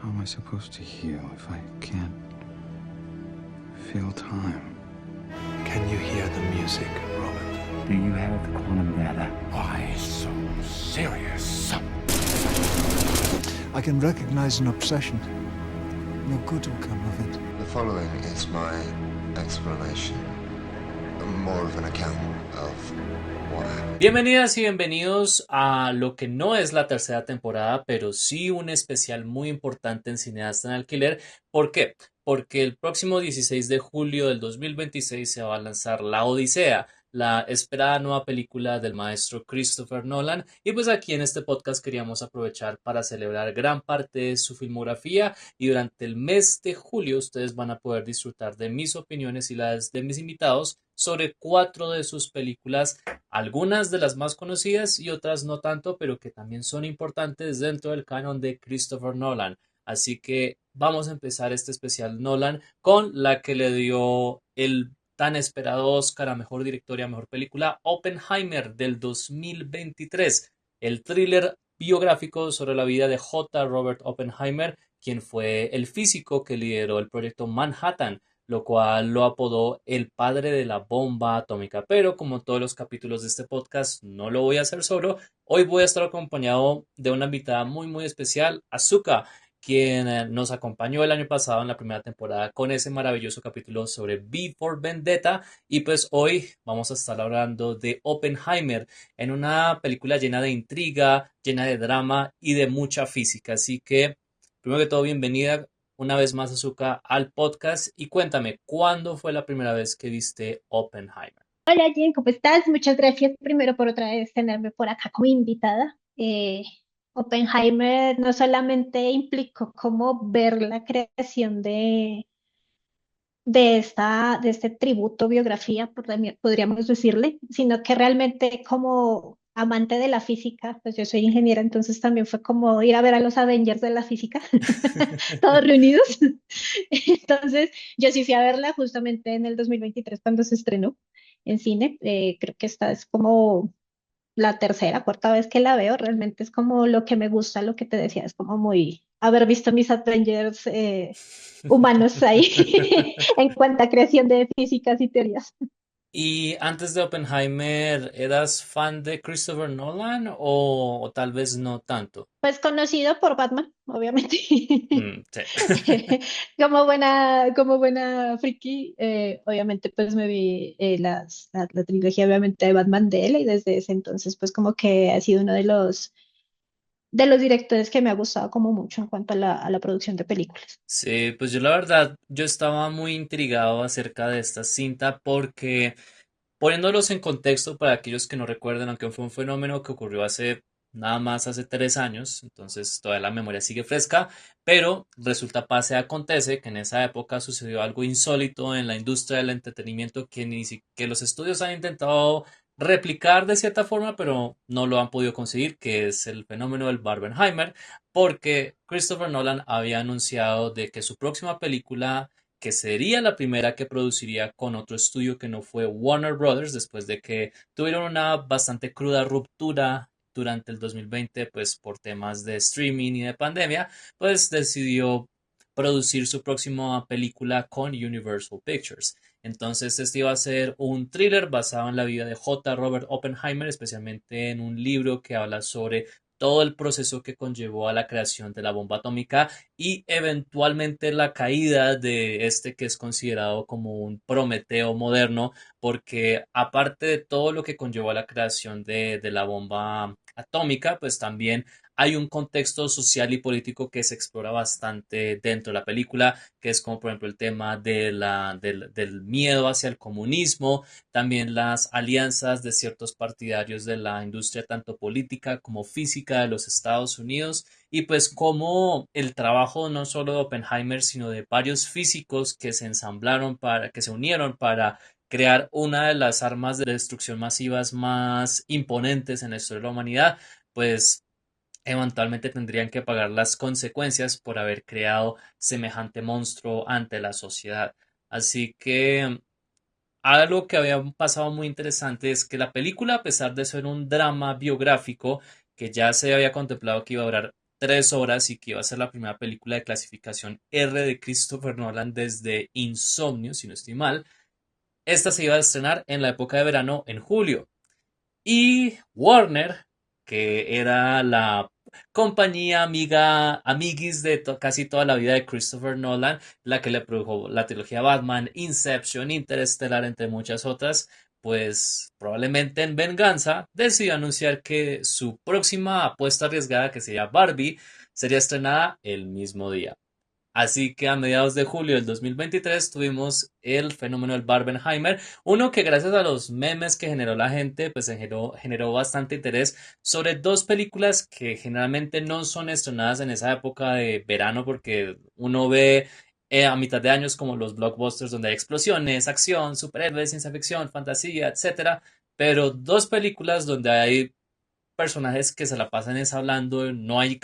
How am I supposed to heal if I can't feel time? Can you hear the music, Robert? Do you have the quantum data? Why so serious? I can recognize an obsession. No good will come of it. The following is my explanation, more of an account of what happened. Bienvenidas y bienvenidos a lo que no es la tercera temporada, pero sí un especial muy importante en Cineasta en Alquiler. ¿Por qué? Porque el próximo 16 de julio del 2026 se va a lanzar La Odisea, la esperada nueva película del maestro Christopher Nolan. Y pues aquí en este podcast queríamos aprovechar para celebrar gran parte de su filmografía, y durante el mes de julio ustedes van a poder disfrutar de mis opiniones y las de mis invitados sobre 4 de sus películas, algunas de las más conocidas y otras no tanto, pero que también son importantes dentro del canon de Christopher Nolan. Así que vamos a empezar este especial Nolan con la que le dio el tan esperado Oscar a Mejor Director y a Mejor Película, Oppenheimer, del 2023, el thriller biográfico sobre la vida de J. Robert Oppenheimer, quien fue el físico que lideró el proyecto Manhattan, lo cual lo apodó el padre de la bomba atómica. Pero como todos los capítulos de este podcast, no lo voy a hacer solo. Hoy voy a estar acompañado de una invitada muy especial, Azuka, quien nos acompañó el año pasado en la primera temporada con ese maravilloso capítulo sobre V for Vendetta. Y pues hoy vamos a estar hablando de Oppenheimer, en una película llena de intriga, llena de drama y de mucha física. Así que, primero que todo, bienvenida una vez más, Azuka, al podcast, y cuéntame, ¿cuándo fue la primera vez que viste Oppenheimer? Hola Jen, ¿cómo estás? Muchas gracias primero por otra vez tenerme por acá como invitada. Oppenheimer no solamente implicó como ver la creación de este tributo biografía, podríamos decirle, sino que realmente como amante de la física, pues yo soy ingeniera, entonces también fue como ir a ver a los Avengers de la física, todos reunidos. Entonces, yo sí fui a verla justamente en el 2023 cuando se estrenó en cine. Creo que esta es como la tercera, cuarta vez que la veo. Realmente es como lo que me gusta, lo que te decía, es como muy haber visto mis Avengers humanos ahí en cuanto a creación de físicas y teorías. Y antes de Oppenheimer, ¿eras fan de Christopher Nolan o tal vez no tanto? Pues conocido por Batman, obviamente. Sí. Como buena friki, obviamente pues me vi la trilogía obviamente de Batman de él, y desde ese entonces pues como que ha sido uno de los directores que me ha gustado como mucho en cuanto a la producción de películas. Sí, pues yo la verdad, yo estaba muy intrigado acerca de esta cinta porque, poniéndolos en contexto para aquellos que no recuerden, aunque fue un fenómeno que ocurrió hace nada más hace 3 años, entonces todavía la memoria sigue fresca, pero resulta pase acontece que en esa época sucedió algo insólito en la industria del entretenimiento que los estudios han intentado replicar de cierta forma, pero no lo han podido conseguir, que es el fenómeno del Barbenheimer, porque Christopher Nolan había anunciado de que su próxima película, que sería la primera que produciría con otro estudio que no fue Warner Brothers, después de que tuvieron una bastante cruda ruptura durante el 2020, pues por temas de streaming y de pandemia, pues decidió producir su próxima película con Universal Pictures. Entonces, este iba a ser un thriller basado en la vida de J. Robert Oppenheimer, especialmente en un libro que habla sobre todo el proceso que conllevó a la creación de la bomba atómica y eventualmente la caída de este, que es considerado como un Prometeo moderno, porque aparte de todo lo que conllevó a la creación de la bomba atómica, pues también hay un contexto social y político que se explora bastante dentro de la película, que es como por ejemplo el tema del miedo hacia el comunismo, también las alianzas de ciertos partidarios de la industria tanto política como física de los Estados Unidos, y pues como el trabajo no solo de Oppenheimer sino de varios físicos que se que se unieron para crear una de las armas de destrucción masivas más imponentes en la historia de la humanidad, pues eventualmente tendrían que pagar las consecuencias por haber creado semejante monstruo ante la sociedad. Así que algo que había pasado muy interesante es que la película, a pesar de ser un drama biográfico que ya se había contemplado que iba a durar 3 horas y que iba a ser la primera película de clasificación R de Christopher Nolan desde Insomnio, si no estoy mal. Esta se iba a estrenar en la época de verano en julio. Y Warner, que era la compañía amiga, amiguis de casi toda la vida de Christopher Nolan, la que le produjo la trilogía Batman, Inception, Interstellar, entre muchas otras, pues probablemente en venganza decidió anunciar que su próxima apuesta arriesgada, que sería Barbie, sería estrenada el mismo día. Así que a mediados de julio del 2023 tuvimos el fenómeno del Barbenheimer, uno que gracias a los memes que generó la gente, pues generó bastante interés sobre dos películas que generalmente no son estrenadas en esa época de verano porque uno ve a mitad de años como los blockbusters donde hay explosiones, acción, superhéroes, ciencia ficción, fantasía, etcétera, pero dos películas donde hay personajes que se la pasan es hablando, no hay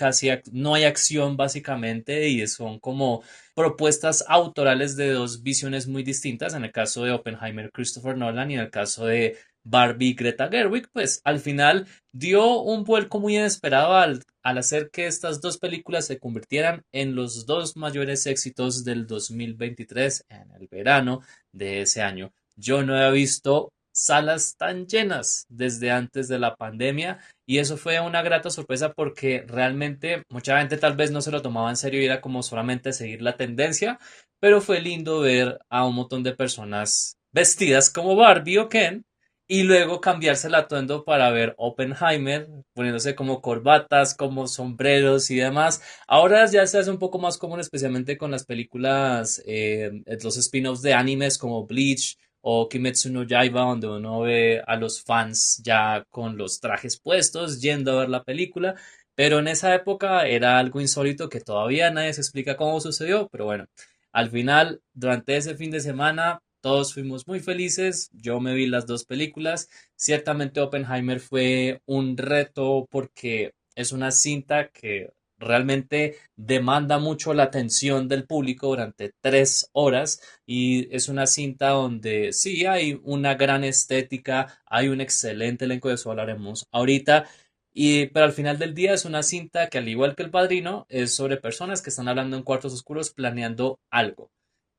no hay acción básicamente y son como propuestas autorales de dos visiones muy distintas, en el caso de Oppenheimer, Christopher Nolan y en el caso de Barbie, Greta Gerwig, pues al final dio un vuelco muy inesperado al hacer que estas dos películas se convirtieran en los dos mayores éxitos del 2023 en el verano de ese año. Yo no he visto salas tan llenas desde antes de la pandemia y eso fue una grata sorpresa porque realmente mucha gente tal vez no se lo tomaba en serio y era como solamente seguir la tendencia, pero fue lindo ver a un montón de personas vestidas como Barbie o Ken y luego cambiarse el atuendo para ver Oppenheimer, poniéndose como corbatas, como sombreros y demás. Ahora ya se hace un poco más común, especialmente con las películas, los spin-offs de animes como Bleach o Kimetsu no Yaiba, donde uno ve a los fans ya con los trajes puestos, yendo a ver la película, pero en esa época era algo insólito que todavía nadie se explica cómo sucedió, pero bueno, al final, durante ese fin de semana, todos fuimos muy felices, yo me vi las dos películas, ciertamente Oppenheimer fue un reto porque es una cinta que realmente demanda mucho la atención del público durante 3 horas y es una cinta donde sí hay una gran estética, hay un excelente elenco, de eso hablaremos ahorita. Pero al final del día es una cinta que al igual que El Padrino es sobre personas que están hablando en cuartos oscuros planeando algo.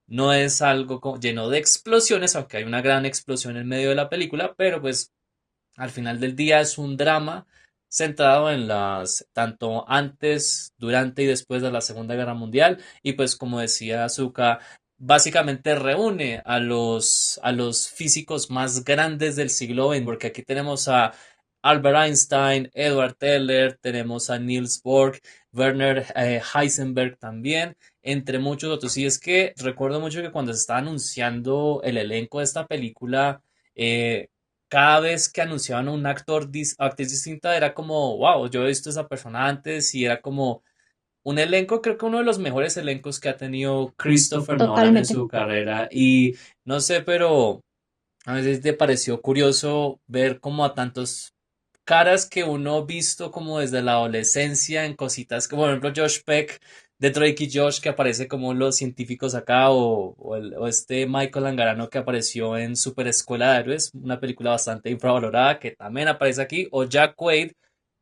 No es algo lleno de explosiones, aunque hay una gran explosión en medio de la película, pero pues al final del día es un drama centrado en tanto antes, durante y después de la Segunda Guerra Mundial. Y pues como decía Azuka, básicamente reúne a los físicos más grandes del siglo XX, porque aquí tenemos a Albert Einstein, Edward Teller, tenemos a Niels Bohr, Werner Heisenberg también, entre muchos otros. Y es que recuerdo mucho que cuando se estaba anunciando el elenco de esta película, eh, cada vez que anunciaban un actriz distinta era como, wow, yo he visto a esa persona antes y era como un elenco, creo que uno de los mejores elencos que ha tenido Christopher Nolan en Totalmente. su carrera y no sé, pero a veces te pareció curioso ver como a tantos caras que uno ha visto como desde la adolescencia en cositas como por ejemplo Josh Peck de Drake y Josh que aparece como los científicos acá o este Michael Angarano que apareció en Super Escuela de Héroes, una película bastante infravalorada que también aparece aquí, o Jack Quaid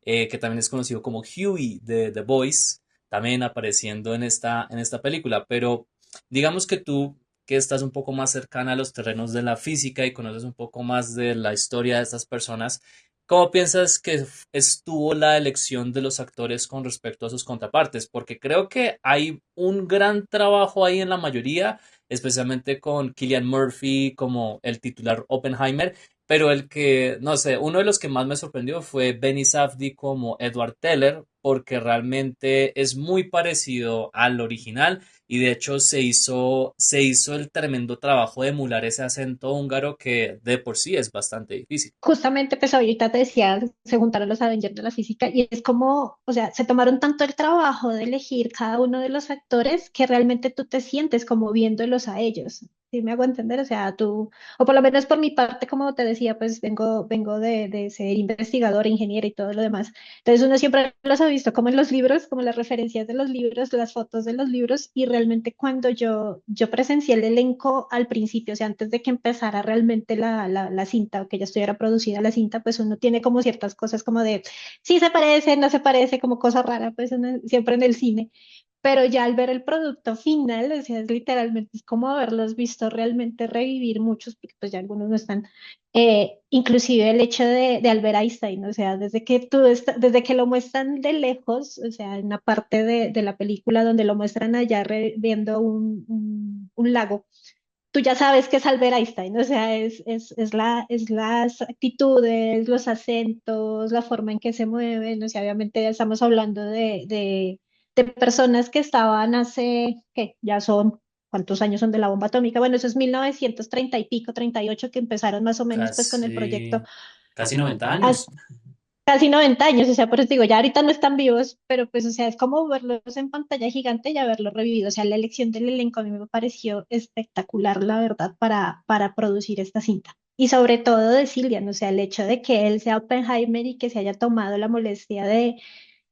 que también es conocido como Huey de The Boys, también apareciendo en esta película, pero digamos que tú que estás un poco más cercana a los terrenos de la física y conoces un poco más de la historia de estas personas, ¿cómo piensas que estuvo la elección de los actores con respecto a sus contrapartes? Porque creo que hay un gran trabajo ahí en la mayoría, especialmente con Cillian Murphy como el titular Oppenheimer, pero el que, no sé, uno de los que más me sorprendió fue Benny Safdie como Edward Teller, porque realmente es muy parecido al original y de hecho se hizo el tremendo trabajo de emular ese acento húngaro que de por sí es bastante difícil. Justamente, pues ahorita te decía, se juntaron los Avengers de la física y es como, o sea, se tomaron tanto el trabajo de elegir cada uno de los actores que realmente tú te sientes como viéndolos a ellos. ¿Sí me hago entender? O sea, tú, o por lo menos por mi parte, como te decía, pues vengo de ser investigadora, ingeniera y todo lo demás. Entonces uno siempre los ha visto como en los libros, como las referencias de los libros, las fotos de los libros, y realmente cuando yo presencié el elenco al principio, o sea, antes de que empezara realmente la cinta, o que ya estuviera producida la cinta, pues uno tiene como ciertas cosas como de, sí se parece, no se parece, como cosa rara, pues siempre en el cine. Pero ya al ver el producto final, o sea, es literalmente es como haberlos visto realmente revivir muchos, porque pues ya algunos no están. Inclusive el hecho de Albert Einstein, o sea, desde que lo muestran de lejos, o sea, en una parte de la película donde lo muestran allá viendo un lago, tú ya sabes que es Albert Einstein, o sea, es las actitudes, los acentos, la forma en que se mueven, o sea, obviamente ya estamos hablando de personas que estaban hace, que ya son, ¿cuántos años son de la bomba atómica? Bueno, eso es 1930 y pico, 38, que empezaron más o menos pues con el proyecto. Casi, casi Casi 90 90 años. años. Casi 90 años, o sea, por eso digo, ya ahorita no están vivos, pero pues, o sea, es como verlos en pantalla gigante y haberlos revivido. O sea, la elección del elenco a mí me pareció espectacular, la verdad, para producir esta cinta. Y sobre todo de Cillian, o sea, el hecho de que él sea Oppenheimer y que se haya tomado la molestia de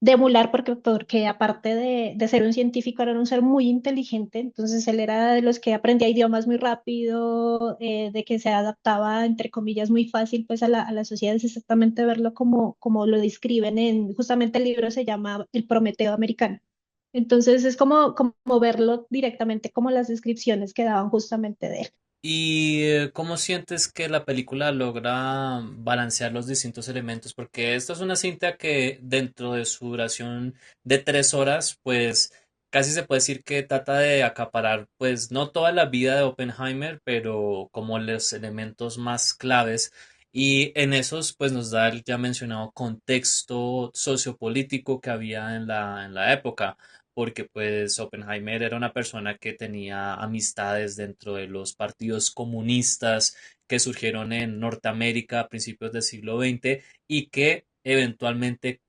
emular, porque aparte de ser un científico, era un ser muy inteligente, entonces él era de los que aprendía idiomas muy rápido, de que se adaptaba, entre comillas, muy fácil pues a la sociedad, es exactamente verlo como lo describen justamente el libro se llama El Prometeo Americano. Entonces es como verlo directamente como las descripciones que daban justamente de él. ¿Y cómo sientes que la película logra balancear los distintos elementos? Porque esta es una cinta que dentro de su duración de 3 horas, pues casi se puede decir que trata de acaparar, pues no toda la vida de Oppenheimer, pero como los elementos más claves. Y en esos, pues nos da el ya mencionado contexto sociopolítico que había en la época porque pues Oppenheimer era una persona que tenía amistades dentro de los partidos comunistas que surgieron en Norteamérica a principios del siglo XX y que eventualmente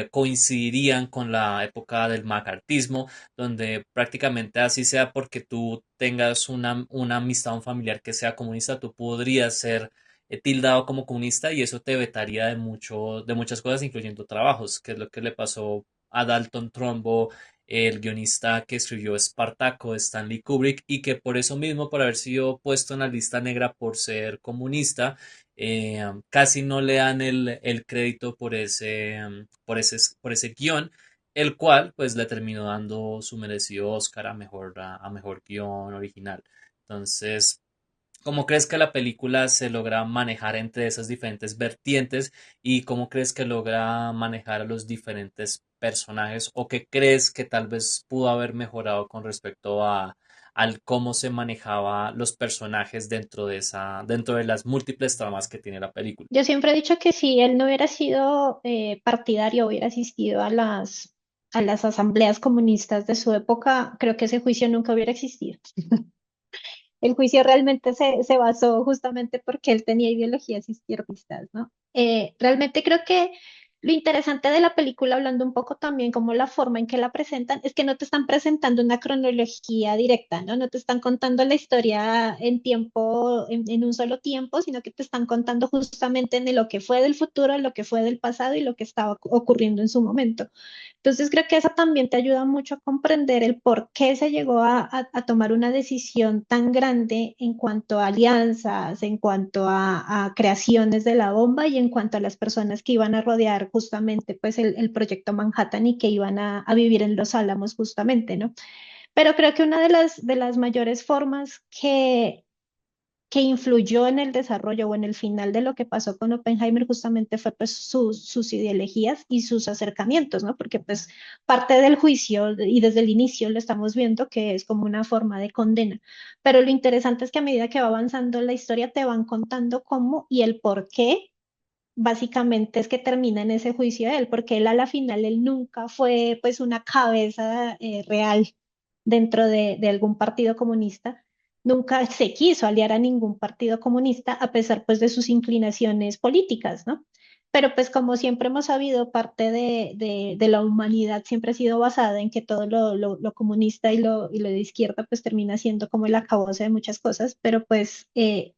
coincidirían con la época del macartismo, donde prácticamente así sea porque tú tengas una amistad, un familiar que sea comunista, tú podrías ser tildado como comunista y eso te vetaría de muchas cosas, incluyendo trabajos, que es lo que le pasó a Dalton Trumbo, el guionista que escribió Espartaco, Stanley Kubrick, y que por eso mismo, por haber sido puesto en la lista negra por ser comunista, casi no le dan el crédito por ese guión, el cual pues le terminó dando su merecido Oscar a mejor guión original. Entonces, ¿cómo crees que la película se logra manejar entre esas diferentes vertientes y cómo crees que logra manejar a los diferentes personajes o qué crees que tal vez pudo haber mejorado con respecto al cómo se manejaba los personajes dentro de las múltiples tramas que tiene la película? Yo siempre he dicho que si él no hubiera sido partidario, hubiera asistido a las asambleas comunistas de su época, creo que ese juicio nunca hubiera existido. El juicio realmente se basó justamente porque él tenía ideologías izquierdistas, ¿no? Realmente creo que lo interesante de la película, hablando un poco también como la forma en que la presentan, es que no te están presentando una cronología directa, ¿no? No te están contando la historia en tiempo, en un solo tiempo, sino que te están contando justamente en lo que fue del futuro, lo que fue del pasado y lo que estaba ocurriendo en su momento. Entonces creo que eso también te ayuda mucho a comprender el por qué se llegó a tomar una decisión tan grande en cuanto a alianzas, en cuanto a creaciones de la bomba y en cuanto a las personas que iban a rodear justamente pues el proyecto Manhattan y que iban a vivir en Los Álamos justamente, ¿no? Pero creo que una de las mayores formas que influyó en el desarrollo o en el final de lo que pasó con Oppenheimer justamente fue pues sus ideologías y sus acercamientos, ¿no? Porque pues parte del juicio y desde el inicio lo estamos viendo que es como una forma de condena, pero lo interesante es que a medida que va avanzando la historia te van contando cómo y el por qué. Básicamente es que termina en ese juicio de él, porque él a la final, él nunca fue pues una cabeza real dentro de algún partido comunista, nunca se quiso aliar a ningún partido comunista a pesar pues de sus inclinaciones políticas, ¿no? pero pues como siempre hemos sabido, parte de la humanidad siempre ha sido basada en que todo lo comunista y lo de izquierda pues termina siendo como el acabose de muchas cosas, pero pues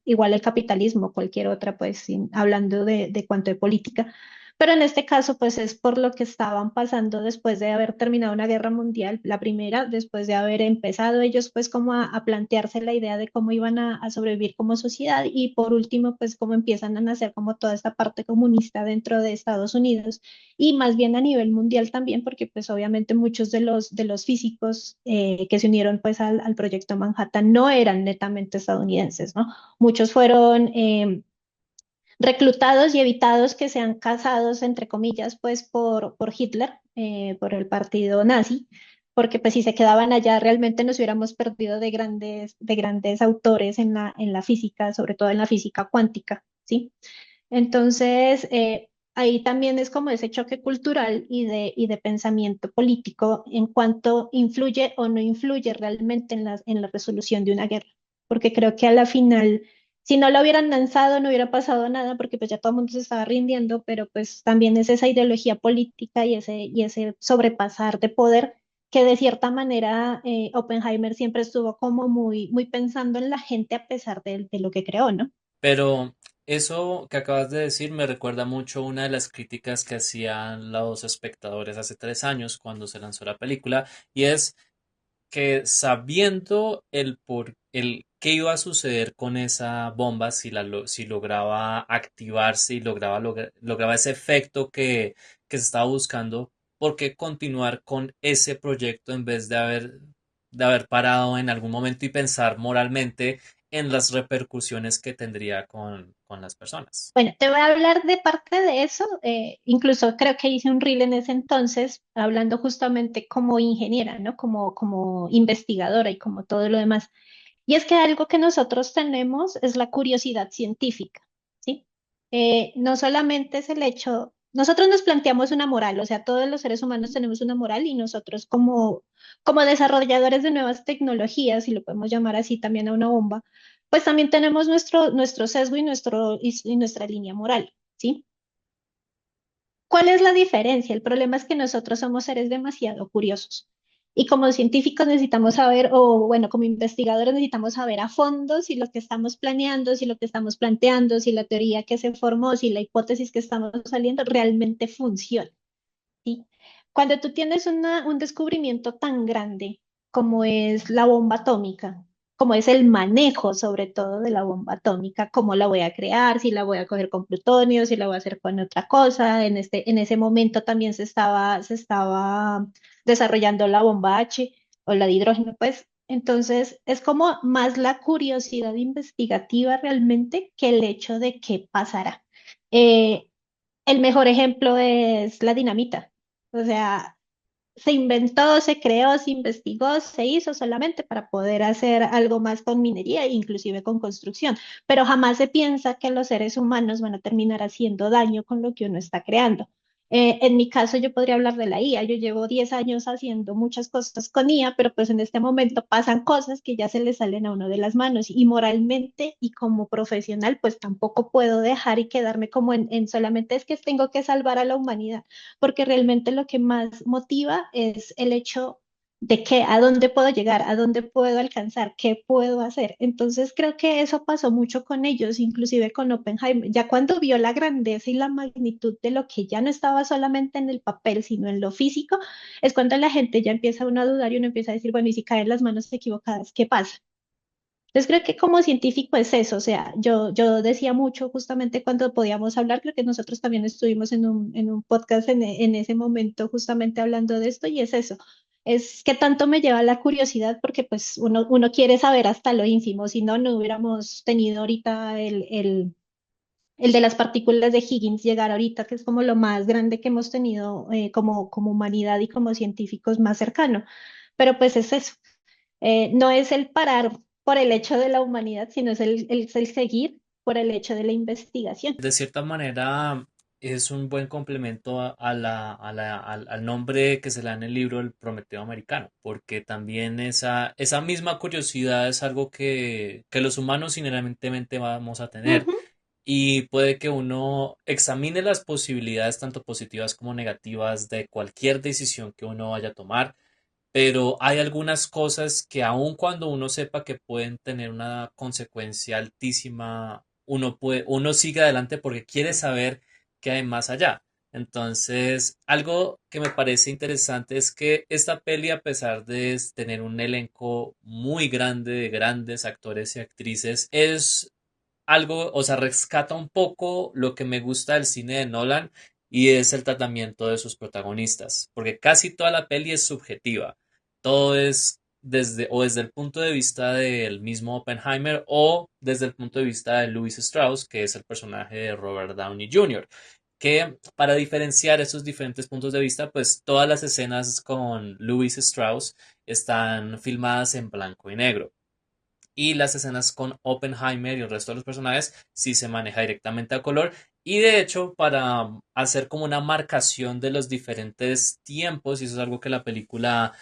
igual el capitalismo, cualquier otra, pues hablando de cuanto de política. Pero en este caso, pues es por lo que estaban pasando después de haber terminado una guerra mundial, la primera, después de haber empezado ellos pues como a plantearse la idea de cómo iban a sobrevivir como sociedad y por último pues cómo empiezan a nacer como toda esta parte comunista dentro de Estados Unidos y más bien a nivel mundial también, porque pues obviamente muchos de los físicos que se unieron pues al proyecto Manhattan no eran netamente estadounidenses, ¿no? Muchos fueron reclutados y evitados que sean casados, entre comillas, pues por Hitler, por el partido nazi, porque pues si se quedaban allá realmente nos hubiéramos perdido de grandes autores en la física, sobre todo en la física cuántica, ¿sí? Entonces, ahí también es como ese choque cultural y de pensamiento político en cuanto influye o no influye realmente en la resolución de una guerra. Porque creo que a la final, si no lo hubieran lanzado, no hubiera pasado nada, porque pues ya todo el mundo se estaba rindiendo, pero pues también es esa ideología política y ese sobrepasar de poder que de cierta manera Oppenheimer siempre estuvo como muy, muy pensando en la gente a pesar de lo que creó, ¿no? Pero eso que acabas de decir me recuerda mucho una de las críticas que hacían los espectadores hace 3 años cuando se lanzó la película, y es que sabiendo el qué iba a suceder con esa bomba, si lograba activarse y lograba ese efecto que se estaba buscando, ¿por qué continuar con ese proyecto en vez de haber parado en algún momento y pensar moralmente en las repercusiones que tendría con las personas? Bueno, te voy a hablar de parte de eso. Incluso creo que hice un reel en ese entonces, hablando justamente como ingeniera, ¿no? Como investigadora y como todo lo demás. Y es que algo que nosotros tenemos es la curiosidad científica, ¿sí? No solamente es el hecho, nosotros nos planteamos una moral, o sea, todos los seres humanos tenemos una moral y nosotros como desarrolladores de nuevas tecnologías, si lo podemos llamar así también a una bomba, pues también tenemos nuestro sesgo y nuestra línea moral, ¿sí? ¿Cuál es la diferencia? El problema es que nosotros somos seres demasiado curiosos. Y como científicos necesitamos saber, o bueno, como investigadores necesitamos saber a fondo si lo que estamos planeando, si lo que estamos planteando, si la teoría que se formó, si la hipótesis que estamos saliendo realmente funciona, ¿sí? Cuando tú tienes un descubrimiento tan grande como es la bomba atómica, como es el manejo sobre todo de la bomba atómica, cómo la voy a crear, si la voy a coger con plutonio, si la voy a hacer con otra cosa, en ese momento también se estaba desarrollando la bomba H o la de hidrógeno, pues. Entonces, es como más la curiosidad investigativa realmente que el hecho de qué pasará. Eh, el mejor ejemplo es la dinamita. O sea, se inventó, se creó, se investigó, se hizo solamente para poder hacer algo más con minería e inclusive con construcción, pero jamás se piensa que los seres humanos van a terminar haciendo daño con lo que uno está creando. En mi caso, yo podría hablar de la IA. Yo llevo 10 años haciendo muchas cosas con IA, pero pues en este momento pasan cosas que ya se le salen a uno de las manos y moralmente y como profesional, pues tampoco puedo dejar y quedarme como en solamente es que tengo que salvar a la humanidad porque realmente lo que más motiva es el hecho de que a dónde puedo llegar, a dónde puedo alcanzar, qué puedo hacer. Entonces creo que eso pasó mucho con ellos, inclusive con Oppenheimer. Ya cuando vio la grandeza y la magnitud de lo que ya no estaba solamente en el papel, sino en lo físico, es cuando la gente ya empieza uno a dudar y uno empieza a decir, bueno, y si caen las manos equivocadas, ¿qué pasa? Entonces creo que como científico es eso, o sea, yo decía mucho justamente cuando podíamos hablar, creo que nosotros también estuvimos en un podcast en ese momento justamente hablando de esto y es eso, es que tanto me lleva la curiosidad porque pues uno quiere saber hasta lo ínfimo, si no, no hubiéramos tenido ahorita el de las partículas de Higgins llegar ahorita, que es como lo más grande que hemos tenido como humanidad y como científicos más cercano, pero pues es eso. No es el parar por el hecho de la humanidad, sino es el seguir por el hecho de la investigación. De cierta manera, es un buen complemento al nombre que se le da en el libro El Prometeo Americano, porque también esa misma curiosidad es algo que los humanos inherentemente vamos a tener. Ujú. y puede que uno examine las posibilidades tanto positivas como negativas de cualquier decisión que uno vaya a tomar, pero hay algunas cosas que aun cuando uno sepa que pueden tener una consecuencia altísima, uno sigue adelante porque quiere saber qué hay más allá. Entonces, algo que me parece interesante es que esta peli, a pesar de tener un elenco muy grande de grandes actores y actrices, es algo, o sea, rescata un poco lo que me gusta del cine de Nolan y es el tratamiento de sus protagonistas, porque casi toda la peli es subjetiva. Todo es desde el punto de vista del mismo Oppenheimer o desde el punto de vista de Louis Strauss, que es el personaje de Robert Downey Jr., que para diferenciar esos diferentes puntos de vista, pues todas las escenas con Louis Strauss están filmadas en blanco y negro y las escenas con Oppenheimer y el resto de los personajes sí se maneja directamente a color. Y de hecho, para hacer como una marcación de los diferentes tiempos, y eso es algo que la película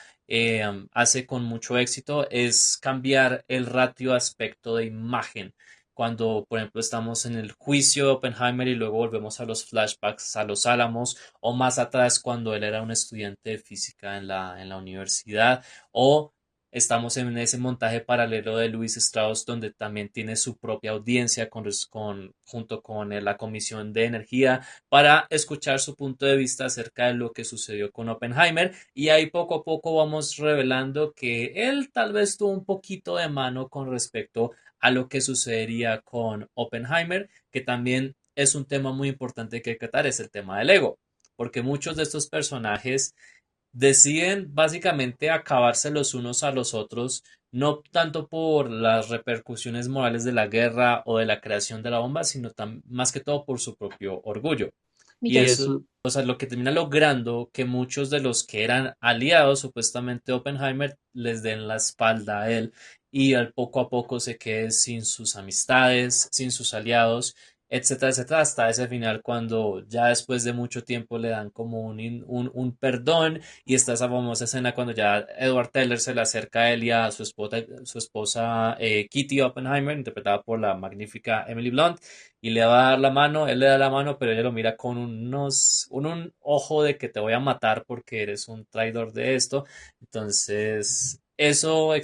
hace con mucho éxito, es cambiar el ratio aspecto de imagen. Cuando, por ejemplo, estamos en el juicio de Oppenheimer y luego volvemos a los flashbacks a los Álamos, o más atrás cuando él era un estudiante de física en la universidad, o estamos en ese montaje paralelo de Louis Strauss, donde también tiene su propia audiencia junto con la Comisión de Energía para escuchar su punto de vista acerca de lo que sucedió con Oppenheimer. Y ahí poco a poco vamos revelando que él tal vez tuvo un poquito de mano con respecto a lo que sucedería con Oppenheimer, que también es un tema muy importante que tratar, es el tema del ego, porque muchos de estos personajes deciden básicamente acabarse los unos a los otros, no tanto por las repercusiones morales de la guerra o de la creación de la bomba, sino más que todo por su propio orgullo. Y Millones. eso, o sea, lo que termina logrando que muchos de los que eran aliados, supuestamente Oppenheimer, les den la espalda a él y al poco a poco se quede sin sus amistades, sin sus aliados, etcétera, etcétera, hasta ese final cuando ya después de mucho tiempo le dan como un perdón y está esa famosa escena cuando ya Edward Teller se le acerca a él y a su esposa Kitty Oppenheimer, interpretada por la magnífica Emily Blunt, y le va a dar la mano, él le da la mano, pero ella lo mira con un ojo de que te voy a matar porque eres un traidor de esto. Entonces, eso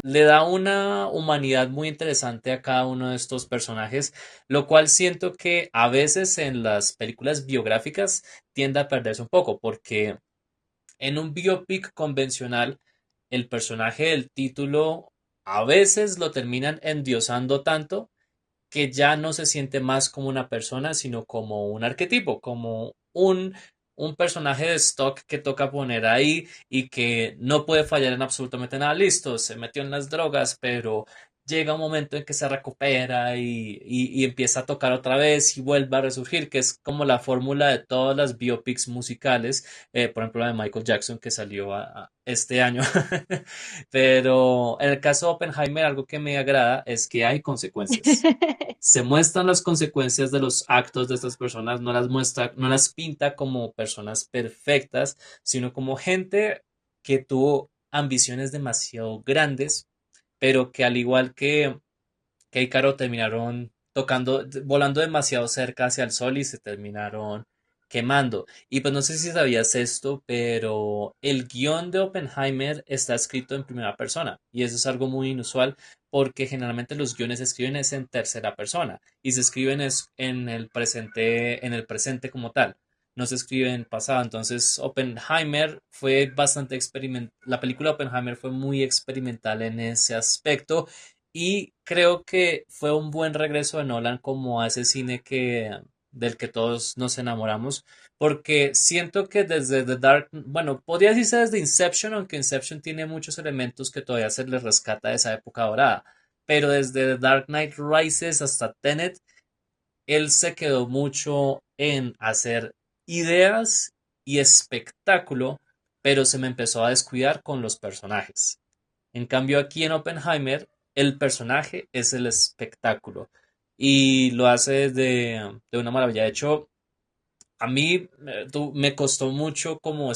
le da una humanidad muy interesante a cada uno de estos personajes, lo cual siento que a veces en las películas biográficas tiende a perderse un poco, porque en un biopic convencional, el personaje del título a veces lo terminan endiosando tanto que ya no se siente más como una persona, sino como un arquetipo, como un personaje de stock que toca poner ahí y que no puede fallar en absolutamente nada. Listo, se metió en las drogas, pero llega un momento en que se recupera y empieza a tocar otra vez y vuelve a resurgir, que es como la fórmula de todas las biopics musicales, por ejemplo la de Michael Jackson que salió este año. Pero en el caso de Oppenheimer, algo que me agrada es que hay consecuencias. Se muestran las consecuencias de los actos de estas personas, no las muestra, no las pinta como personas perfectas, sino como gente que tuvo ambiciones demasiado grandes, pero que al igual que Ícaro terminaron volando demasiado cerca hacia el sol y se terminaron quemando. Y pues no sé si sabías esto, pero el guión de Oppenheimer está escrito en primera persona y eso es algo muy inusual porque generalmente los guiones se escriben es en tercera persona y se escriben es en el presente como tal. No se escribe en pasado. Entonces, Oppenheimer fue bastante experimental. La película Oppenheimer fue muy experimental en ese aspecto y creo que fue un buen regreso de Nolan como a ese cine del que todos nos enamoramos, porque siento que desde The Dark, bueno, podría decirse desde Inception, aunque Inception tiene muchos elementos que todavía se le rescata de esa época dorada, pero desde The Dark Knight Rises hasta Tenet, él se quedó mucho en hacer ideas y espectáculo, pero se me empezó a descuidar con los personajes. En cambio, aquí en Oppenheimer, el personaje es el espectáculo y lo hace de una maravilla. De hecho, a mí me costó mucho como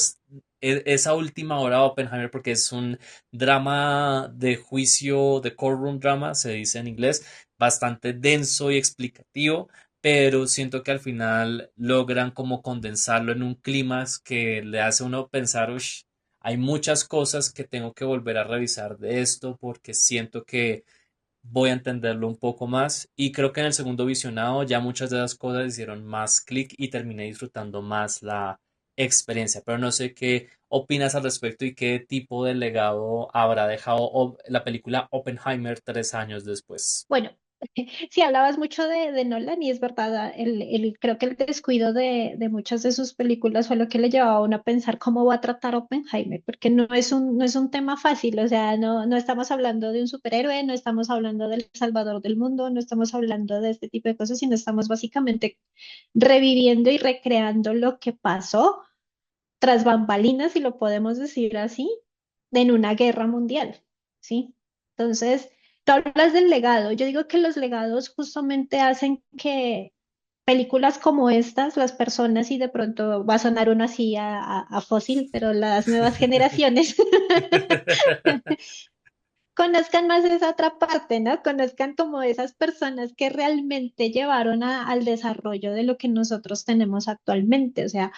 esa última hora de Oppenheimer porque es un drama de juicio, de courtroom drama, se dice en inglés, bastante denso y explicativo, pero siento que al final logran como condensarlo en un clímax que le hace a uno pensar, "Ush, hay muchas cosas que tengo que volver a revisar de esto porque siento que voy a entenderlo un poco más y creo que en el segundo visionado ya muchas de esas cosas hicieron más clic y terminé disfrutando más la experiencia, pero no sé qué opinas al respecto y qué tipo de legado habrá dejado la película Oppenheimer 3 años después. Bueno, sí, hablabas mucho de Nolan y es verdad, creo que el descuido de muchas de sus películas fue lo que le llevaba a uno a pensar cómo va a tratar Oppenheimer, porque no es un tema fácil, o sea, no estamos hablando de un superhéroe, no estamos hablando del salvador del mundo, no estamos hablando de este tipo de cosas, sino estamos básicamente reviviendo y recreando lo que pasó tras bambalinas, si lo podemos decir así, en una guerra mundial, ¿sí? Entonces, tú hablas del legado. Yo digo que los legados justamente hacen que películas como estas, las personas, y de pronto va a sonar uno así a fósil, pero las nuevas generaciones conozcan más esa otra parte, ¿no? Conozcan como esas personas que realmente llevaron al desarrollo de lo que nosotros tenemos actualmente. O sea,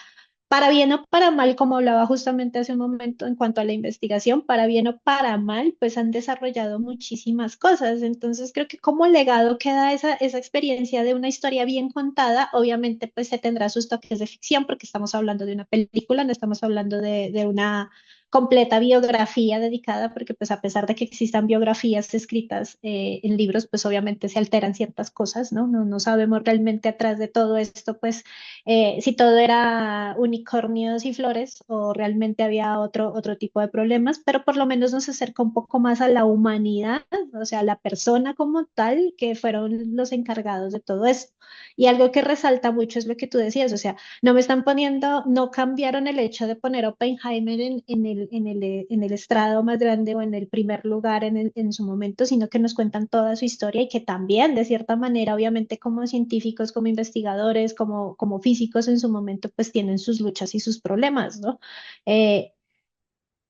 para bien o para mal, como hablaba justamente hace un momento en cuanto a la investigación, para bien o para mal, pues han desarrollado muchísimas cosas. Entonces creo que como legado queda esa experiencia de una historia bien contada. Obviamente pues se tendrá sus toques de ficción porque estamos hablando de una película, no estamos hablando de una completa biografía dedicada, porque pues a pesar de que existan biografías escritas en libros, pues obviamente se alteran ciertas cosas, ¿no? No sabemos realmente atrás de todo esto, pues si todo era unicornios y flores o realmente había otro tipo de problemas, pero por lo menos nos acerca un poco más a la humanidad, o sea, a la persona como tal, que fueron los encargados de todo esto. Y algo que resalta mucho es lo que tú decías, o sea, no me están poniendo, no cambiaron el hecho de poner a Oppenheimer en el estrado más grande o en el primer lugar en su momento, sino que nos cuentan toda su historia y que también, de cierta manera, obviamente como científicos, como investigadores, como físicos en su momento, pues tienen sus luchas y sus problemas, ¿no? Eh,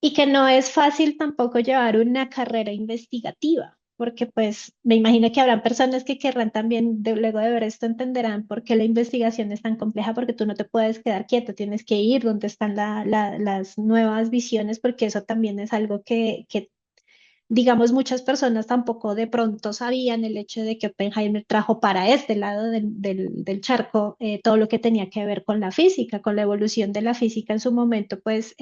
y que no es fácil tampoco llevar una carrera investigativa, porque pues me imagino que habrán personas que querrán también, luego de ver esto, entenderán por qué la investigación es tan compleja, porque tú no te puedes quedar quieto, tienes que ir donde están las nuevas visiones, porque eso también es algo que digamos, muchas personas tampoco de pronto sabían el hecho de que Oppenheimer trajo para este lado del charco todo lo que tenía que ver con la física, con la evolución de la física en su momento, pues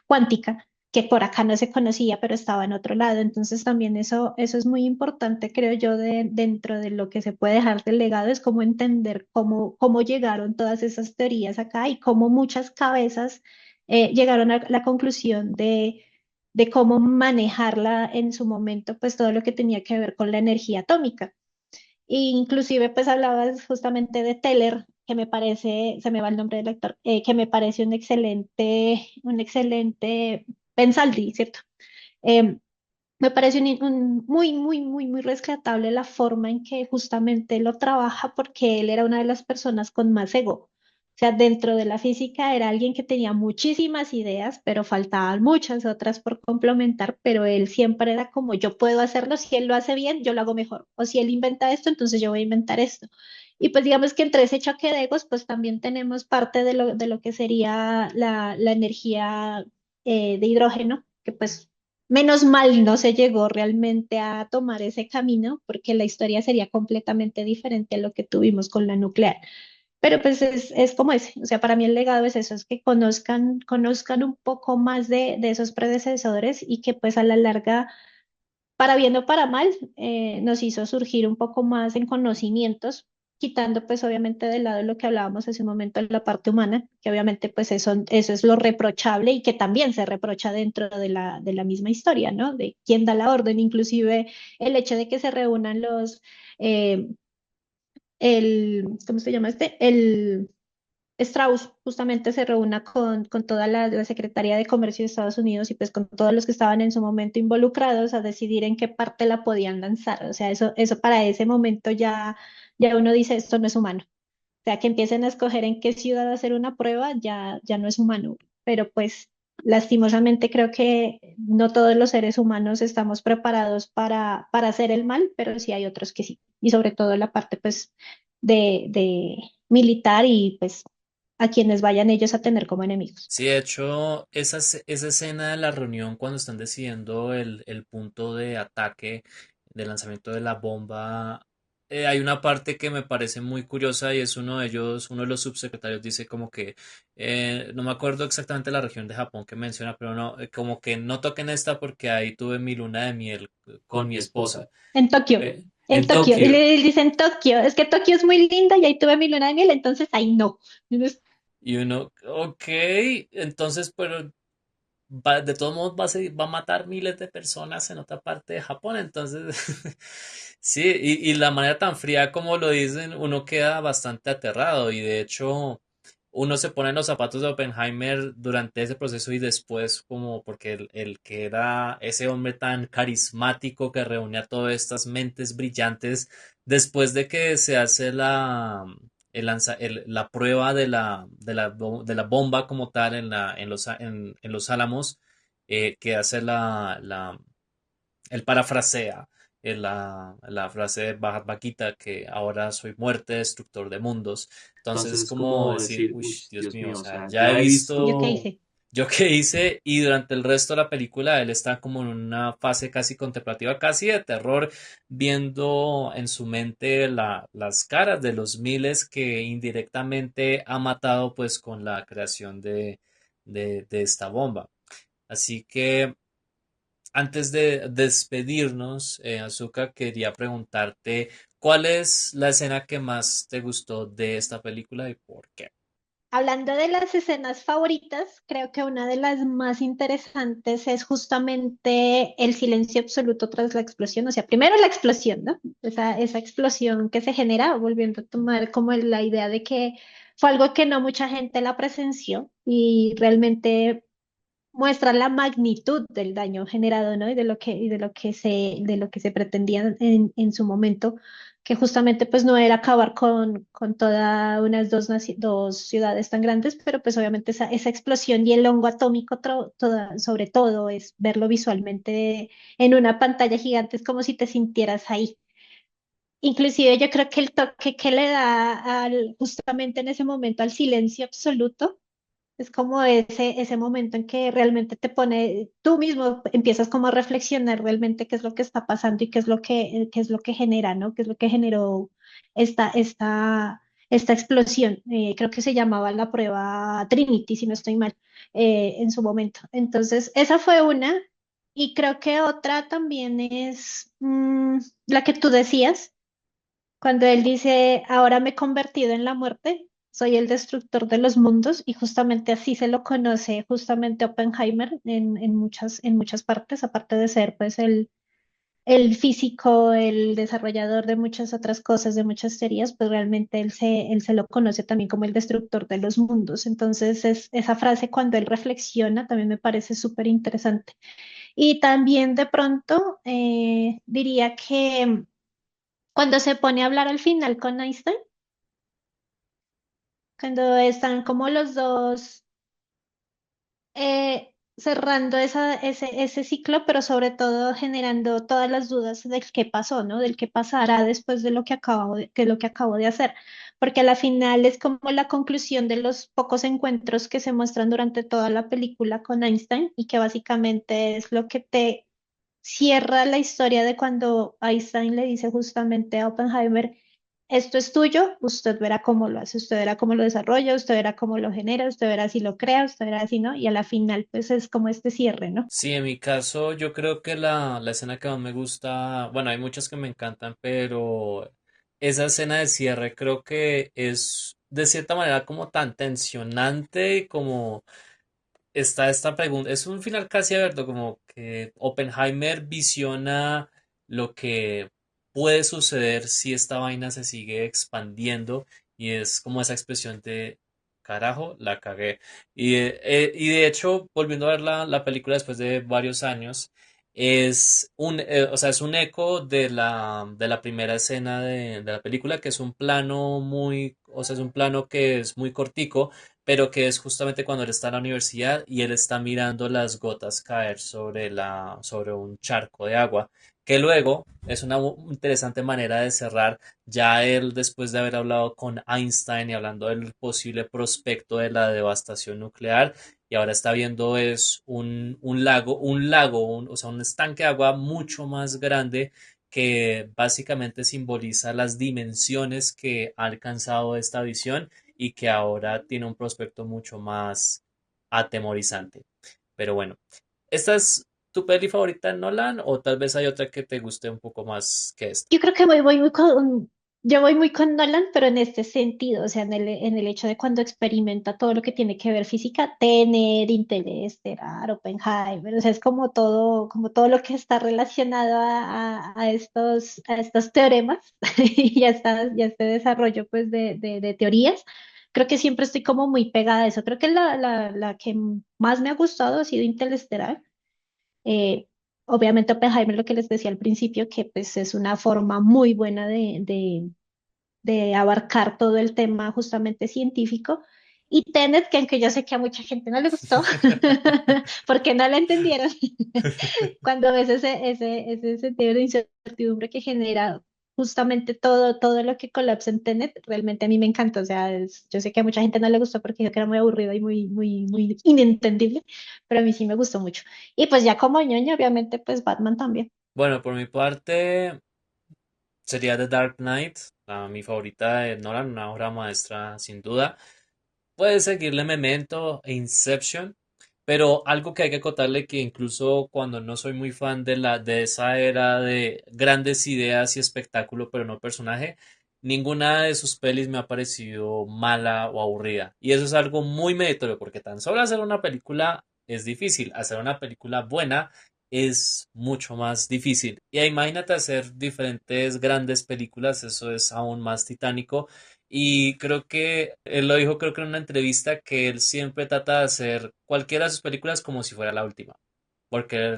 cuántica, que por acá no se conocía, pero estaba en otro lado. Entonces también eso es muy importante, creo yo, dentro de lo que se puede dejar del legado, es cómo entender cómo llegaron todas esas teorías acá y cómo muchas cabezas llegaron a la conclusión de cómo manejarla en su momento, pues todo lo que tenía que ver con la energía atómica. E inclusive, pues hablabas justamente de Teller, que me parece, se me va el nombre del actor, que me parece un excelente Pensaldi, ¿cierto? Eh, Me parece muy rescatable la forma en que justamente lo trabaja porque él era una de las personas con más ego. O sea, dentro de la física era alguien que tenía muchísimas ideas, pero faltaban muchas otras por complementar, pero él siempre era como yo puedo hacerlo, si él lo hace bien, yo lo hago mejor. O si él inventa esto, entonces yo voy a inventar esto. Y pues digamos que entre ese choque de egos, pues también tenemos parte de lo que sería la energía de hidrógeno, que pues menos mal no se llegó realmente a tomar ese camino porque la historia sería completamente diferente a lo que tuvimos con la nuclear. Pero pues es como ese, o sea, para mí el legado es eso, es que conozcan un poco más de esos predecesores y que pues a la larga, para bien o para mal, nos hizo surgir un poco más en conocimientos, quitando pues obviamente de lado lo que hablábamos hace un momento, la parte humana, que obviamente pues eso es lo reprochable y que también se reprocha dentro de la misma historia, ¿no? De quién da la orden, inclusive el hecho de que se reúnan eh, ¿cómo se llama este? El Strauss justamente se reúna con toda la Secretaría de Comercio de Estados Unidos y pues con todos los que estaban en su momento involucrados a decidir en qué parte la podían lanzar. O sea, eso para ese momento ya uno dice, esto no es humano. O sea, que empiecen a escoger en qué ciudad hacer una prueba, ya no es humano. Pero pues lastimosamente creo que no todos los seres humanos estamos preparados para hacer el mal, pero sí hay otros que sí. Y sobre todo la parte pues de militar y pues a quienes vayan ellos a tener como enemigos. Sí, de hecho, esa escena de la reunión cuando están decidiendo el punto de ataque, de lanzamiento de la bomba, hay una parte que me parece muy curiosa y es uno de ellos, uno de los subsecretarios dice como que, no me acuerdo exactamente la región de Japón que menciona, pero no, como que no toquen esta porque ahí tuve mi luna de miel con mi esposa. En Tokio, en En Tokio. Y Tokio. le dicen Tokio, es que Tokio es muy linda y ahí tuve mi luna de miel, entonces ahí no. Y uno, ok, entonces, pero de todos modos va a matar miles de personas en otra parte de Japón, entonces sí, y la manera tan fría como lo dicen, uno queda bastante aterrado y de hecho uno se pone en los zapatos de Oppenheimer durante ese proceso y después como porque el que era ese hombre tan carismático que reúne a todas estas mentes brillantes después de que se hace la prueba de la bomba como tal en los Álamos, que hace él parafrasea la frase de Bhagavad Gita que ahora soy muerte, destructor de mundos. Entonces es como decir, uy, Dios mío, o sea, ya he ¿Yo qué visto hice? yo qué hice y durante el resto de la película él está como en una fase casi contemplativa, casi de terror, viendo en su mente las caras de los miles que indirectamente ha matado pues con la creación de esta bomba. Así que antes de despedirnos, Azuka, quería preguntarte cuál es la escena que más te gustó de esta película y por qué. Hablando de las escenas favoritas, creo que una de las más interesantes es justamente el silencio absoluto tras la explosión. O sea, primero la explosión, ¿no? Esa explosión que se genera, volviendo a tomar como la idea de que fue algo que no mucha gente la presenció y realmente muestra la magnitud del daño generado, ¿no? De lo que se pretendía en su momento, que justamente pues no era acabar con todas unas dos ciudades tan grandes, pero pues obviamente esa explosión y el hongo atómico sobre todo es verlo visualmente en una pantalla gigante, es como si te sintieras ahí. Inclusive yo creo que el toque que le da justamente en ese momento al silencio absoluto es como ese momento en que realmente te pone, tú mismo empiezas como a reflexionar realmente qué es lo que está pasando y qué es lo que genera, ¿no? ¿Qué es lo que generó esta, esta, esta explosión? Creo que se llamaba la prueba Trinity, si no estoy mal, en su momento. Entonces, esa fue una. Y creo que otra también es la que tú decías cuando él dice, ahora me he convertido en la muerte, soy el destructor de los mundos, y justamente así se lo conoce justamente Oppenheimer en muchas partes, aparte de ser pues el físico, el desarrollador de muchas otras cosas, de muchas teorías, pues realmente él se lo conoce también como el destructor de los mundos. Entonces, esa frase cuando él reflexiona también me parece súper interesante. Y también de pronto diría que cuando se pone a hablar al final con Einstein, cuando están como los dos cerrando ese ciclo, pero sobre todo generando todas las dudas del qué pasó, ¿no? Del qué pasará después de lo que lo que acabo de hacer. Porque a la final es como la conclusión de los pocos encuentros que se muestran durante toda la película con Einstein y que básicamente es lo que te cierra la historia de cuando Einstein le dice justamente a Oppenheimer, esto es tuyo, usted verá cómo lo hace, usted verá cómo lo desarrolla, usted verá cómo lo genera, usted verá si lo crea, usted verá si no, y a la final pues es como este cierre, ¿no? Sí, en mi caso yo creo que la escena que más me gusta, bueno, hay muchas que me encantan, pero esa escena de cierre creo que es de cierta manera como tan tensionante y como está esta pregunta, es un final casi abierto, como que Oppenheimer visiona lo que puede suceder si esta vaina se sigue expandiendo y es como esa expresión de carajo, la cagué. Y de hecho, volviendo a ver la película después de varios años, o sea, es un eco de la primera escena de la película, que es un plano muy o sea, es un plano que es muy cortico, pero que es justamente cuando él está en la universidad y él está mirando las gotas caer sobre un charco de agua, que luego es una interesante manera de cerrar ya él después de haber hablado con Einstein y hablando del posible prospecto de la devastación nuclear y ahora está viendo es o sea, un estanque de agua mucho más grande que básicamente simboliza las dimensiones que ha alcanzado esta visión y que ahora tiene un prospecto mucho más atemorizante. Pero bueno, ¿esta es tu peli favorita en Nolan o tal vez hay otra que te guste un poco más que esta? Yo creo que yo voy muy con Nolan, pero en este sentido, o sea, en el hecho de cuando experimenta todo lo que tiene que ver física, Tenet, Interestelar, Oppenheimer, o sea, es como todo lo que está relacionado a estos teoremas y a este desarrollo pues de teorías. Creo que siempre estoy como muy pegada a eso. Creo que la que más me ha gustado ha sido Interestelar. Eh, Obviamente Oppenheimer, lo que les decía al principio, que pues es una forma muy buena de abarcar todo el tema justamente científico. Y Tenet, que aunque yo sé que a mucha gente no le gustó, porque no la entendieron, cuando ves ese sentido de incertidumbre que genera justamente todo lo que colapsa en Tenet, realmente a mí me encanta. O sea, yo sé que a mucha gente no le gustó porque dijo que era muy aburrido y muy inentendible, pero a mí sí me gustó mucho. Y pues ya como ñoño, obviamente, pues Batman también. Bueno, por mi parte sería The Dark Knight, mi favorita de Nolan, una obra maestra sin duda. Puede seguirle Memento e Inception, pero algo que hay que acotarle que incluso cuando no soy muy fan de esa era de grandes ideas y espectáculo, pero no personaje, ninguna de sus pelis me ha parecido mala o aburrida. Y eso es algo muy meritorio, porque tan solo hacer una película es difícil, hacer una película buena es mucho más difícil. Y imagínate hacer diferentes grandes películas, eso es aún más titánico. Y creo que él lo dijo, creo que en una entrevista, que él siempre trata de hacer cualquiera de sus películas como si fuera la última, porque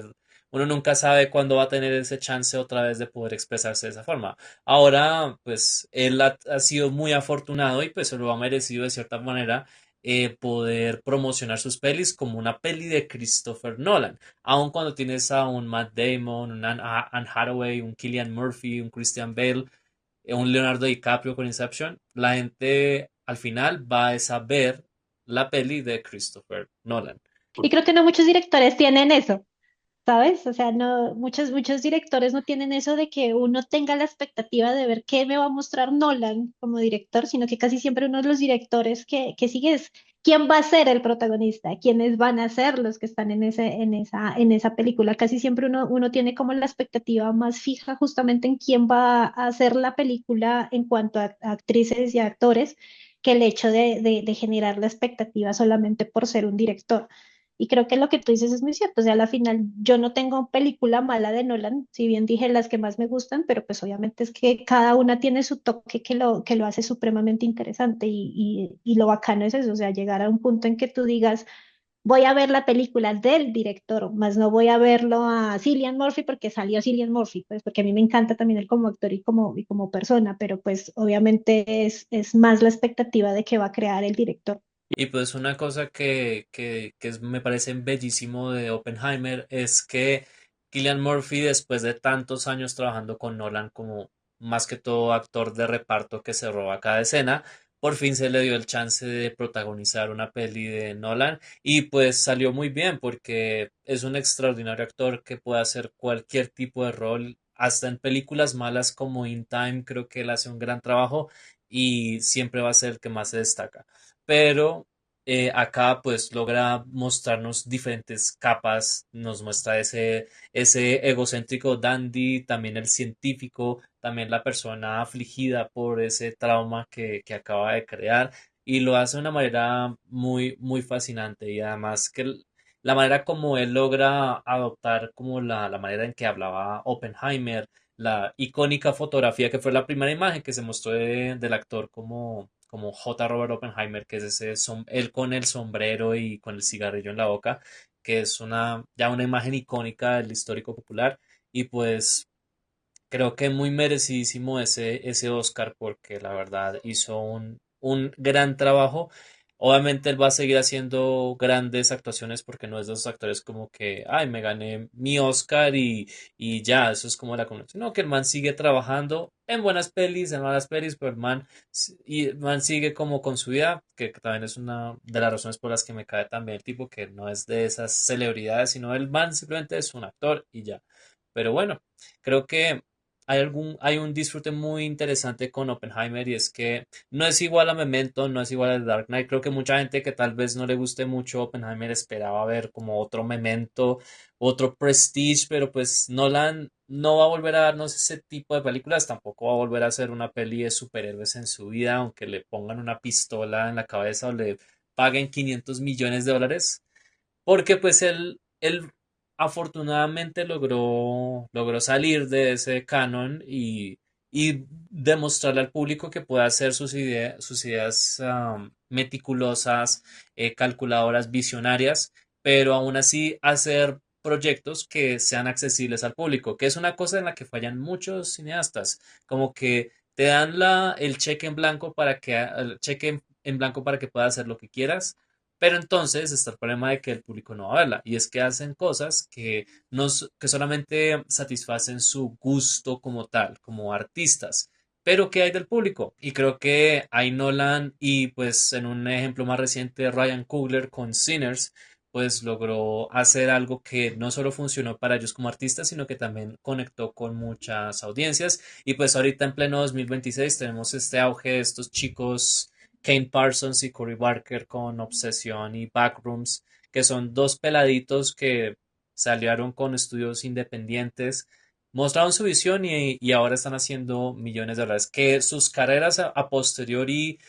uno nunca sabe cuándo va a tener ese chance otra vez de poder expresarse de esa forma. Ahora, pues él ha sido muy afortunado y pues se lo ha merecido de cierta manera poder promocionar sus pelis como una peli de Christopher Nolan, aun cuando tienes a un Matt Damon, un Anne Hathaway, un Cillian Murphy, un Christian Bale, un Leonardo DiCaprio con Inception, la gente al final va a saber la peli de Christopher Nolan. Y creo que no muchos directores tienen eso. ¿Sabes? O sea, no, muchos directores no tienen eso de que uno tenga la expectativa de ver qué me va a mostrar Nolan como director, sino que casi siempre uno de los directores que sigue es quién va a ser el protagonista, quiénes van a ser los que están en esa película. Casi siempre uno tiene como la expectativa más fija justamente en quién va a hacer la película en cuanto a actrices y actores, que el hecho de generar la expectativa solamente por ser un director. Y creo que lo que tú dices es muy cierto. O sea, a la final yo no tengo película mala de Nolan, si bien dije las que más me gustan, pero pues obviamente es que cada una tiene su toque que lo hace supremamente interesante y lo bacano es eso, o sea, llegar a un punto en que tú digas, voy a ver la película del director, más no voy a verlo a Cillian Murphy porque salió Cillian Murphy, pues porque a mí me encanta también él como actor y como persona, pero pues obviamente es más la expectativa de que va a crear el director. Y pues una cosa me parece bellísimo de Oppenheimer es que Cillian Murphy, después de tantos años trabajando con Nolan como más que todo actor de reparto que se roba cada escena, por fin se le dio el chance de protagonizar una peli de Nolan y pues salió muy bien porque es un extraordinario actor que puede hacer cualquier tipo de rol, hasta en películas malas como In Time creo que él hace un gran trabajo y siempre va a ser el que más se destaca, pero acá pues logra mostrarnos diferentes capas, nos muestra ese egocéntrico dandy, también el científico, también la persona afligida por ese trauma que acaba de crear y lo hace de una manera muy fascinante y además que la manera como él logra adoptar como la manera en que hablaba Oppenheimer, la icónica fotografía que fue la primera imagen que se mostró del actor como J. Robert Oppenheimer, que es él con el sombrero y con el cigarrillo en la boca, que es ya una imagen icónica del histórico popular. Y pues creo que muy merecidísimo ese Oscar porque la verdad hizo un gran trabajo. Obviamente él va a seguir haciendo grandes actuaciones porque no es de esos actores como que, ay, me gané mi Oscar y ya, eso es como la conexión. No, que el man sigue trabajando en buenas pelis, en malas pelis, pero y el man sigue como con su vida, que también es una de las razones por las que me cae también el tipo que no es de esas celebridades, sino el man simplemente es un actor y ya. Pero bueno, creo que hay un disfrute muy interesante con Oppenheimer y es que no es igual a Memento, no es igual a The Dark Knight. Creo que mucha gente que tal vez no le guste mucho Oppenheimer esperaba ver como otro Memento, otro Prestige, pero pues Nolan no va a volver a darnos ese tipo de películas, tampoco va a volver a hacer una peli de superhéroes en su vida, aunque le pongan una pistola en la cabeza o le paguen 500 millones de dólares. Porque pues él afortunadamente logró salir de ese canon y demostrarle al público que puede hacer sus ideas meticulosas, calculadoras, visionarias, pero aún así hacer proyectos que sean accesibles al público, que es una cosa en la que fallan muchos cineastas, como que te dan el cheque en blanco el cheque en blanco para que puedas hacer lo que quieras, pero entonces está el problema de que el público no va a verla, y es que hacen cosas que solamente satisfacen su gusto como tal, como artistas. Pero ¿qué hay del público? Y creo que hay Nolan y pues en un ejemplo más reciente Ryan Coogler con Sinners, pues logró hacer algo que no solo funcionó para ellos como artistas, sino que también conectó con muchas audiencias. Y pues ahorita en pleno 2026 tenemos este auge de estos chicos Kane Parsons y Cory Barker con Obsesión y Backrooms, que son dos peladitos que salieron con estudios independientes, mostraron su visión y ahora están haciendo millones de dólares. Que sus carreras a posteriori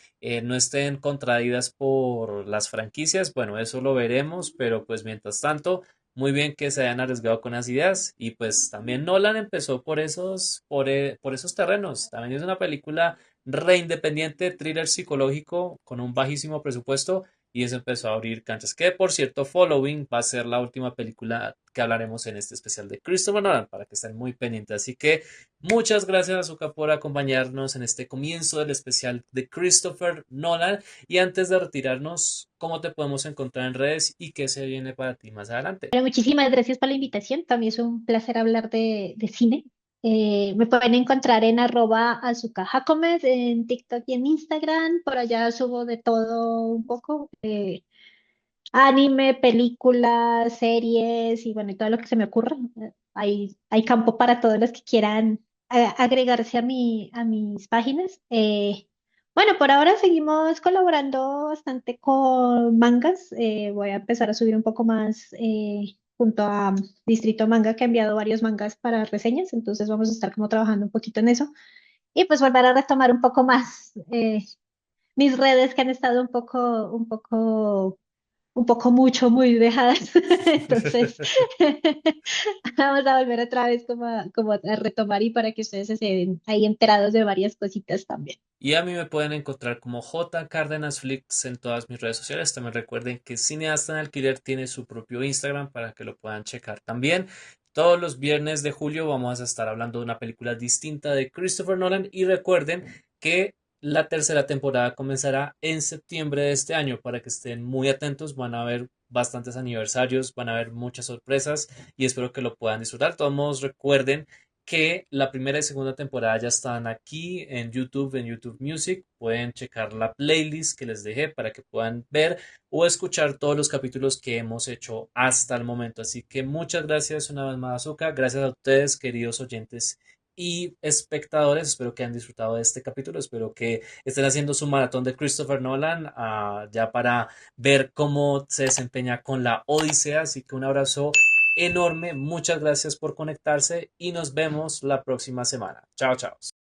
no estén contraídas por las franquicias, bueno, eso lo veremos, pero pues mientras tanto, muy bien que se hayan arriesgado con las ideas y pues también Nolan empezó por esos terrenos. También es una película re independiente, thriller psicológico con un bajísimo presupuesto y eso empezó a abrir canchas. Que por cierto, Following va a ser la última película que hablaremos en este especial de Christopher Nolan para que estén muy pendientes. Así que muchas gracias Azuka por acompañarnos en este comienzo del especial de Christopher Nolan. Y antes de retirarnos, ¿cómo te podemos encontrar en redes y qué se viene para ti más adelante? Bueno, muchísimas gracias por la invitación. También es un placer hablar de cine. Me pueden encontrar en @azucajacomes en TikTok y en Instagram. Por allá subo de todo un poco. Anime, películas, series y bueno, y todo lo que se me ocurra. Hay campo para todos los que quieran agregarse a mis páginas. Bueno, por ahora seguimos colaborando bastante con mangas. Voy a empezar a subir un poco más junto a Distrito Manga, que ha enviado varios mangas para reseñas. Entonces vamos a estar como trabajando un poquito en eso. Y pues volver a retomar un poco más mis redes que han estado un poco mucho, muy dejadas. Entonces, vamos a volver otra vez como a retomar y para que ustedes se den ahí enterados de varias cositas también. Y a mí me pueden encontrar como J Cárdenas Flix en todas mis redes sociales. También recuerden que Cineasta en Alquiler tiene su propio Instagram para que lo puedan checar también. Todos los viernes de julio vamos a estar hablando de una película distinta de Christopher Nolan y recuerden que la tercera temporada comenzará en septiembre de este año para que estén muy atentos. Van a haber bastantes aniversarios, van a haber muchas sorpresas y espero que lo puedan disfrutar. De todos modos, recuerden que la primera y segunda temporada ya están aquí en YouTube Music. Pueden checar la playlist que les dejé para que puedan ver o escuchar todos los capítulos que hemos hecho hasta el momento. Así que muchas gracias una vez más, Azuka. Gracias a ustedes, queridos oyentes y espectadores. Espero que hayan disfrutado de este capítulo. Espero que estén haciendo su maratón de Christopher Nolan ya para ver cómo se desempeña con la Odisea. Así que un abrazo enorme. Muchas gracias por conectarse y nos vemos la próxima semana. Chao, chao.